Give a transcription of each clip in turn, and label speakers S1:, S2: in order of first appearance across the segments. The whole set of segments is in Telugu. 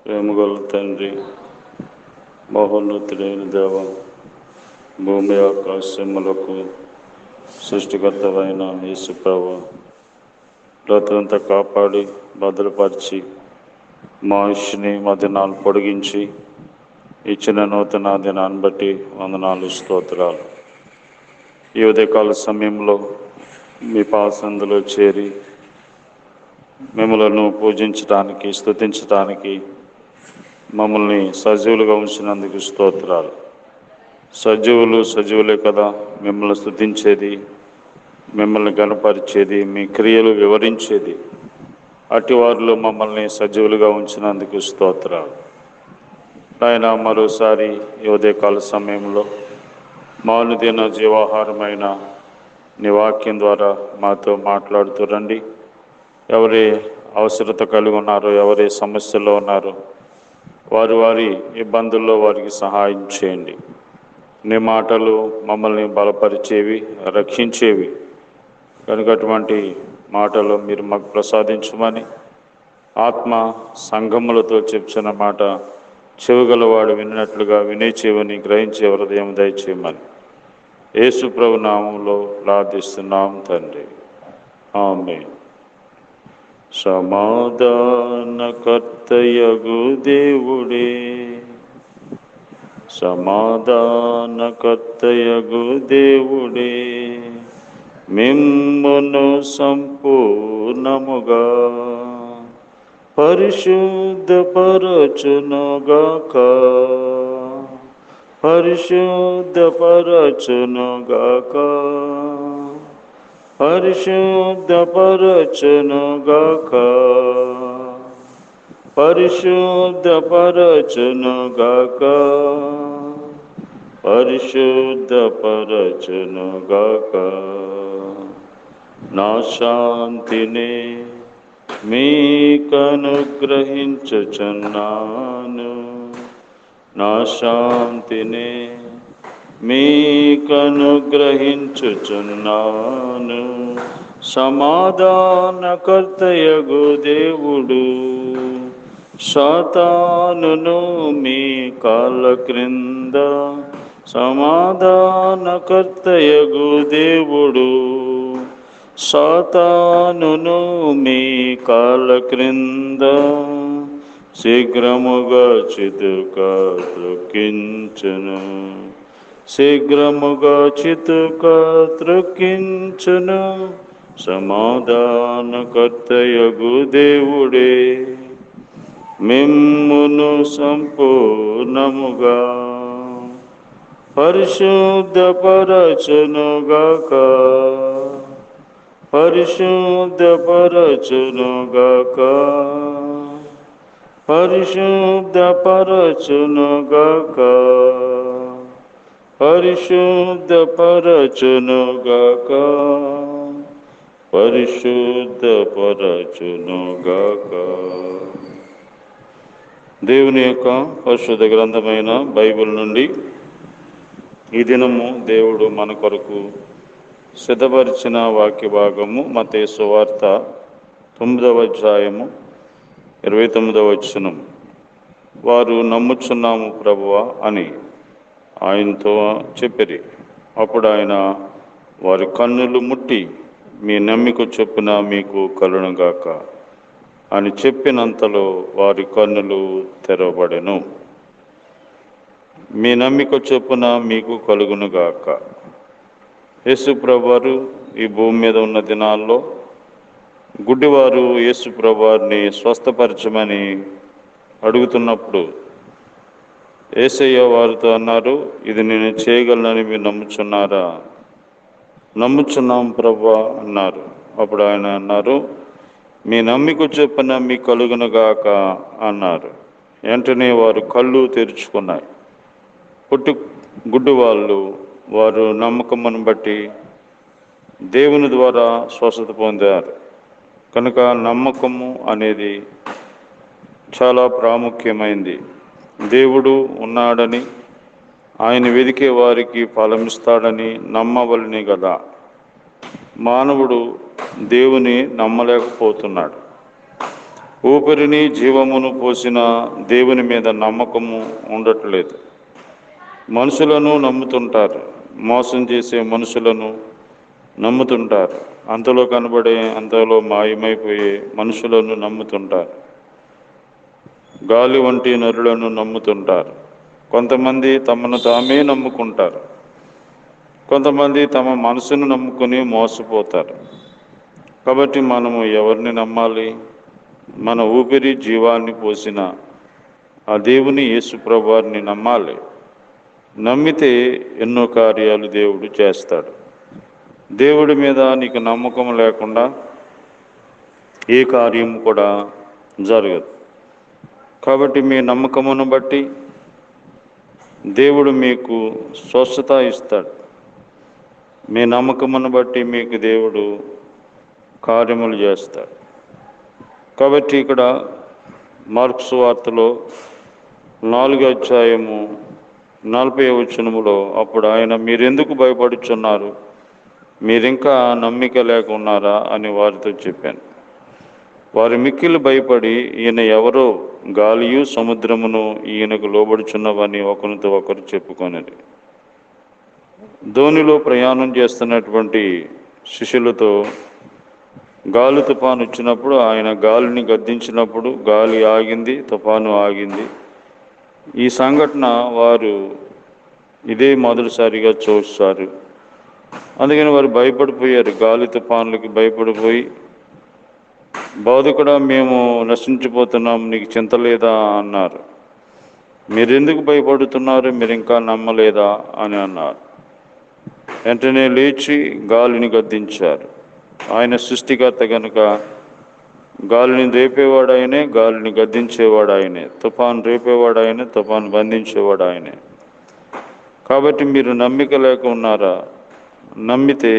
S1: ప్రేమగల తండ్రి, మహోన్నతుడైన దేవ, భూమి ఆకాశములకు సృష్టికర్తవైన యేసు ప్రభువా, రాత్రంతా కాపాడి భద్రపరిచి మా ఆయుష్ని మా దినాలు పొడిగించి ఇచ్చిన నూతన దినాన్ని బట్టి వందనాలు, స్తోత్రాలు. ఈ ఉదయకాల సమయంలో మీ పాసందులో చేరి మిమ్మలను పూజించడానికి, స్తుతించడానికి మమ్మల్ని సజీవులుగా ఉంచినందుకు స్తోత్రాలు. సజీవులే కదా మిమ్మల్ని స్తుతించేది, మిమ్మల్ని గణపరిచేది, మీ క్రియలు వివరించేది. అట్టి వారిలో మమ్మల్ని సజీవులుగా ఉంచినందుకు స్తోత్రాలు. ఆయన మరోసారి ఈ ఉదయకాల సమయంలో మానుదిన జీవాహారమైన నీ వాక్యం ద్వారా మాతో మాట్లాడుతూ రండి. ఎవరి అవసరత కలిగి ఉన్నారో, ఎవరి సమస్యల్లో ఉన్నారో వారి ఇబ్బందుల్లో వారికి సహాయం చేయండి. నీ మాటలు మమ్మల్ని బలపరిచేవి, రక్షించేవి కనుక అటువంటి మాటలు మీరు మాకు ప్రసాదించమని, ఆత్మ సంఘములతో చెప్తున్న మాట చెవిగలవాడు విన్నట్లుగా వినే చెవిని గ్రహించే హృదయం దయచేయమని యేసు ప్రభు నామంలో ప్రార్థిస్తున్నాం తండ్రి, ఆమేన్. సమాధానకర్తయగు దేవుడే, సమాధానకర్తయగు దేవుడే, మిమ్మును సంపూర్ణముగా పరిశుద్ధపరచునుగాక, పరిశుద్ధపరచునుగాక, పరిశుద్ధపరచునుగాక, పరిశుద్ధపరచునుగాక, పరిశుద్ధపరచునుగాక. నా శాంతిని మీకనుగ్రహించుచున్నాను, నా శాంతిని మీకనుగ్రహించుచున్నాను. సమాధానకర్తయగు దేవుడు సాతానును మీ కాళ్ళ క్రింద, సమాధానకర్తయగు దేవుడు సాతానును మీ కాళ్ళ క్రింద శీఘ్రముగా చితుక త్రొక్కించును, శీఘ్రముగా చితుక త్రొక్కించును. సమాధానకర్తయగు దేవుడే మిమ్మును సంపూర్ణముగా పరిశుద్ధపరచునుగాక, పరిశుద్ధపరచునుగాక, పరిశుద్ధపరచునుగాక, పరిశుద్ధపరచునుగాక, పరిశుద్ధపరచునుగాక. దేవుని యొక్క పరిశుద్ధ గ్రంథమైన బైబిల్ నుండి ఈ దినము దేవుడు మన కొరకు సిద్ధపరిచిన వాక్య భాగము మత్తయి సువార్త 9వ అధ్యాయము 29వ వచనం. వారు నమ్ముచున్నాము ప్రభువా అని ఆయనతో చెప్పిరి. అప్పుడు ఆయన వారి కన్నులు ముట్టి, మీ నమ్మిక చొప్పున మీకు కలుగునుగాక అని చెప్పినంతలో వారి కన్నులు తెరవబడెను. మీ నమ్మిక చొప్పున మీకు కలుగునుగాక. యేసు ప్రభువారు ఈ భూమి మీద ఉన్న దినాల్లో గుడ్డివారు యేసు ప్రభువారిని స్వస్థపరచమని అడుగుతున్నప్పుడు యేసయ్య వారితో అన్నారు, ఇది నేను చేయగలనని మీరు నమ్ముచున్నారా? నమ్ముచున్నాం ప్రభువా అన్నారు. అప్పుడు ఆయన అన్నారు, మీ నమ్మిక చొప్పున మీ కలుగునుగాక అన్నారు. వెంటనే వారు కళ్ళు తెరుచుకున్నాయి. పుట్టి గుడ్డి వాళ్ళు వారు నమ్మకమును బట్టి దేవుని ద్వారా స్వస్థత పొందారు. కనుక నమ్మకము అనేది చాలా ప్రాముఖ్యమైంది. దేవుడు ఉన్నాడని, ఆయన వెదికే వారికి ఫలమిస్తాడని నమ్మవలనే కదా. మానవుడు దేవుని నమ్మలేకపోతున్నాడు. ఊపిరిని జీవమును పోసిన దేవుని మీద నమ్మకము ఉండట్లేదు. మనుషులను నమ్ముతుంటారు, మోసం చేసే మనుషులను నమ్ముతుంటారు, అంతలో కనబడే అంతలో మాయమైపోయే మనుషులను నమ్ముతుంటారు, గాలి వంటి నరులను నమ్ముతుంటారు. కొంతమంది తమను తామే నమ్ముకుంటారు, కొంతమంది తమ మనసును నమ్ముకుని మోసపోతారు. కాబట్టి మనము ఎవరిని నమ్మాలి? మన ఊపిరి జీవాన్ని పోసిన ఆ దేవుని యేసుప్రభువారిని నమ్మాలి. నమ్మితే ఎన్నో కార్యాలు దేవుడు చేస్తాడు. దేవుడి మీద నీకు నమ్మకం లేకుండా ఏ కార్యం కూడా జరగదు. కాబట్టి మీ నమ్మకమును బట్టి దేవుడు మీకు స్వస్థత ఇస్తాడు. మీ నమ్మకమును బట్టి మీకు దేవుడు కార్యములు చేస్తాడు. కాబట్టి ఇక్కడ మార్కు సువార్తలో 4వ అధ్యాయము 40వ వచనములో, అప్పుడు ఆయన, మీరెందుకు భయపడుచున్నారు? మీరింకా నమ్మిక లేక ఉన్నారా అని వారితో చెప్పాను. వారు మిక్కిలి భయపడి, ఈయన ఎవరో, గాలియు సముద్రమును ఈయనకు లోబడుచున్నవని ఒకరితో ఒకరు చెప్పుకొనిరి. ధోనిలో ప్రయాణం చేస్తున్నటువంటి శిష్యులతో గాలి తుఫాను వచ్చినప్పుడు ఆయన గాలిని గద్దించినప్పుడు గాలి ఆగింది, తుఫాను ఆగింది. ఈ సంఘటన వారు ఇదే మొదటిసారిగా చూస్తారు. అందుకని వారు భయపడిపోయారు. గాలి తుఫానులకి భయపడిపోయి, బోధకుడా, మేము నశించిపోతున్నాం, నీకు చింత లేదా అన్నారు. మీరెందుకు భయపడుతున్నారు? మీరు ఇంకా నమ్మలేదా అని అన్నారు. వెంటనే లేచి గాలిని గద్దించారు. ఆయన సృష్టికర్త కనుక గాలిని రేపేవాడు ఆయనే, గాలిని గద్దించేవాడు ఆయనే, తుఫాను రేపేవాడు ఆయనే, తుఫాను బంధించేవాడు ఆయనే. కాబట్టి మీరు నమ్మిక లేక ఉన్నారా? నమ్మితే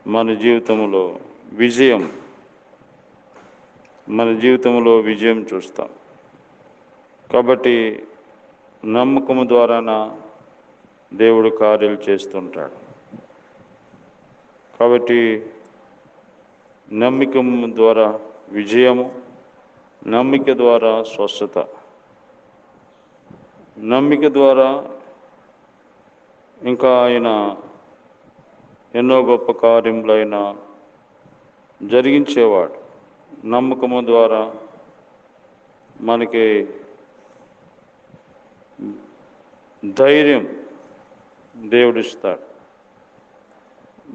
S1: మన జీవితంలో విజయం చూస్తాం. కాబట్టి నమ్మకము ద్వారాన దేవుడు కార్యాలు చేస్తుంటాడు. కాబట్టి నమ్మకం ద్వారా విజయము, నమ్మిక ద్వారా స్వస్థత, నమ్మిక ద్వారా ఇంకా ఆయన ఎన్నో గొప్ప కార్యములు ఆయన జరిగించేవాడు. నమ్మకము ద్వారా మనకి ధైర్యం దేవుడిస్తాడు.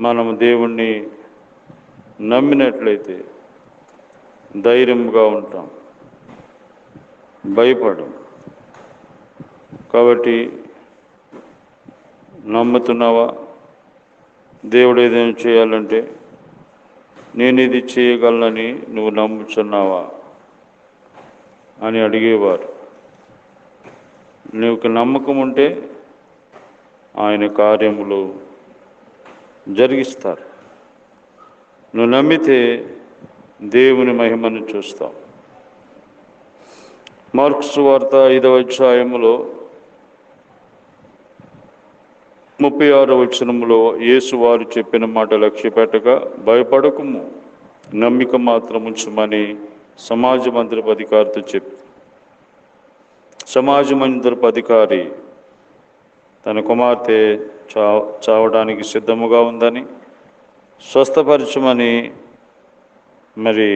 S1: మనము దేవుణ్ణి నమ్మినట్లయితే ధైర్యంగా ఉంటాం, భయపడం. కాబట్టి నమ్ముతున్నావా? దేవుడు ఏదైనా చేయాలంటే, నేను ఇది చేయగలనని నువ్వు నమ్ముచున్నావా అని అడిగేవారు. నీకు నమ్మకం ఉంటే ఆయన కార్యములు జరిగిస్తారు. నువ్వు నమ్మితే దేవుని మహిమను చూస్తావు. మార్కు సువార్త 5వ అధ్యాయములో 36వ వచనములో యేసు వారు చెప్పిన మాట లక్ష్య పెట్టగా, భయపడకుము, నమ్మిక మాత్రం ఉంచుమని సమాజ మందిరపు అధికారితో చెప్పి, సమాజ మందిరపు అధికారి తన కుమార్తె చావడానికి సిద్ధముగా ఉందని, స్వస్థపరచమని మరి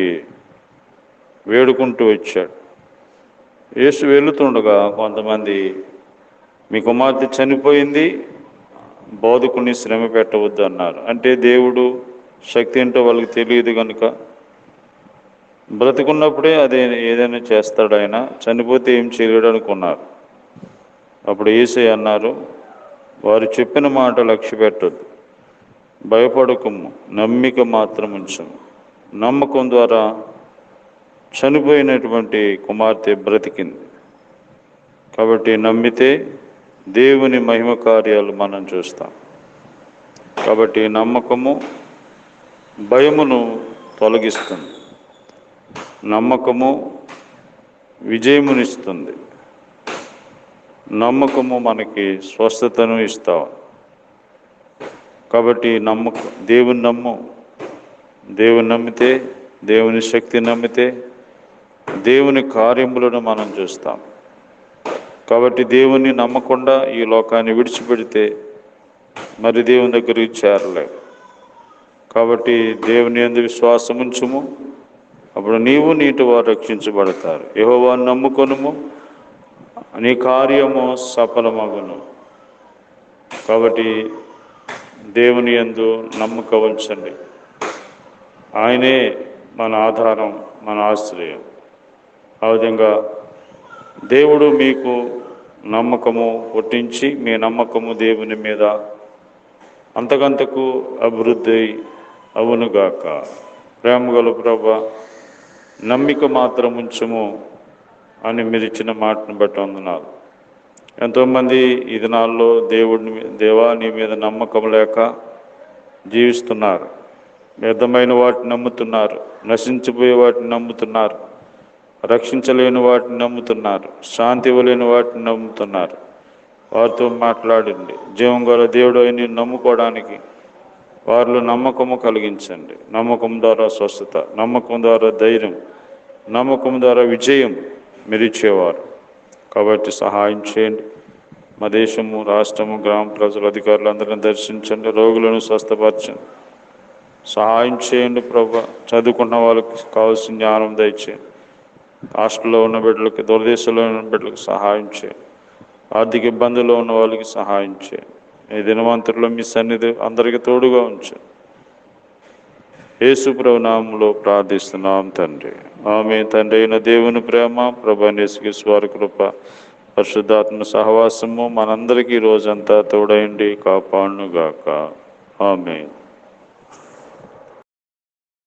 S1: వేడుకుంటూ వచ్చాడు. యేసు వెళుతుండగా కొంతమంది, మీ కుమార్తె చనిపోయింది, బోధకుని శ్రమ పెట్టవద్దు అన్నారు. అంటే దేవుడు శక్తి ఏంటో వాళ్ళకి తెలియదు కనుక, బ్రతికున్నప్పుడే అదే ఏదైనా చేస్తాడు ఆయన, చనిపోతే ఏం చేయలేడు అనుకున్నారు. అప్పుడు యేసయ్య అన్నారు, వారు చెప్పిన మాట లక్ష్య పెట్టొద్దు, భయపడకము, నమ్మిక మాత్రం ఉంచము. నమ్మకం ద్వారా చనిపోయినటువంటి కుమార్తె బ్రతికింది. కాబట్టి నమ్మితే దేవుని మహిమ కార్యాలు మనం చూస్తాం. కాబట్టి నమ్మకము భయమును తొలగిస్తుంది, నమ్మకము విజయమునిస్తుంది, నమ్మకము మనకి స్వస్థతను ఇస్తాం. కాబట్టి దేవుని నమ్మితే, దేవుని శక్తి నమ్మితే దేవుని కార్యములను మనం చూస్తాం. కాబట్టి దేవుణ్ణి నమ్మకుండా ఈ లోకాన్ని విడిచిపెడితే మరి దేవుని దగ్గరికి చేరలేవు. కాబట్టి దేవుని యందు విశ్వాసం ఉంచుము, అప్పుడు నీవు నీటి వారు రక్షించబడతారు. యెహోవాను నమ్ముకొనుము, నీ కార్యము సఫలమగును. కాబట్టి దేవుని యందు నమ్మకం ఉంచండి. ఆయనే మన ఆధారం, మన ఆశ్రయం. ఆ విధంగా దేవుడు మీకు నమ్మకము పుట్టించి మీ నమ్మకము దేవుని మీద అంతకంతకు అభివృద్ధి అవునుగాక. ప్రేమగల ప్రభువా, నమ్మిక మాత్రం ఉంచుము అని మీరు ఇచ్చిన మాటను బట్టి వందనాలు. ఎంతోమంది ఈ దినాల్లో దేవా నీ మీద నమ్మకం లేక జీవిస్తున్నారు. వ్యర్థమైన వాటిని నమ్ముతున్నారు, నశించిపోయే వాటిని నమ్ముతున్నారు, రక్షించలేని వాటిని నమ్ముతున్నారు, శాంతి ఇవ్వలేని వాటిని నమ్ముతున్నారు. వారితో మాట్లాడండి. జీవం గల దేవుడు అయిన నమ్ముకోవడానికి వారిలో నమ్మకము కలిగించండి. నమ్మకం ద్వారా స్వస్థత, నమ్మకం ద్వారా ధైర్యం, నమ్మకం ద్వారా విజయం మీరు ఇచ్చేవారు. కాబట్టి సహాయం చేయండి. మా దేశము, రాష్ట్రము, గ్రామ ప్రజలు, అధికారులందరినీ దర్శించండి. రోగులను స్వస్థపరచండి. సహాయం చేయండి ప్రభా. చదువుకున్న వాళ్ళకి కావాల్సిన జ్ఞానం దయచేయండి. హాస్టల్లో ఉన్న బిడ్డలకి, దూరదేశంలో ఉన్న బిడ్డలకు సహాయం చేయండి. ఆర్థిక ఇబ్బందుల్లో ఉన్న వాళ్ళకి సహాయం చేయండి. ఈ దినవంతుల్లో మీ సన్నిధి అందరికీ తోడుగా ఉంచండి. యేసు ప్రభు నామములో ప్రార్థిస్తున్నాం తండ్రి. ఆమేన్. తండ్రి అయిన దేవుని ప్రేమ, ప్రభు యేసుక్రీస్తు వారి కృప, పరిశుద్ధాత్మ సహవాసము మనందరికీ రోజంతా తోడైండి కాపాడునుగాక. ఆమేన్.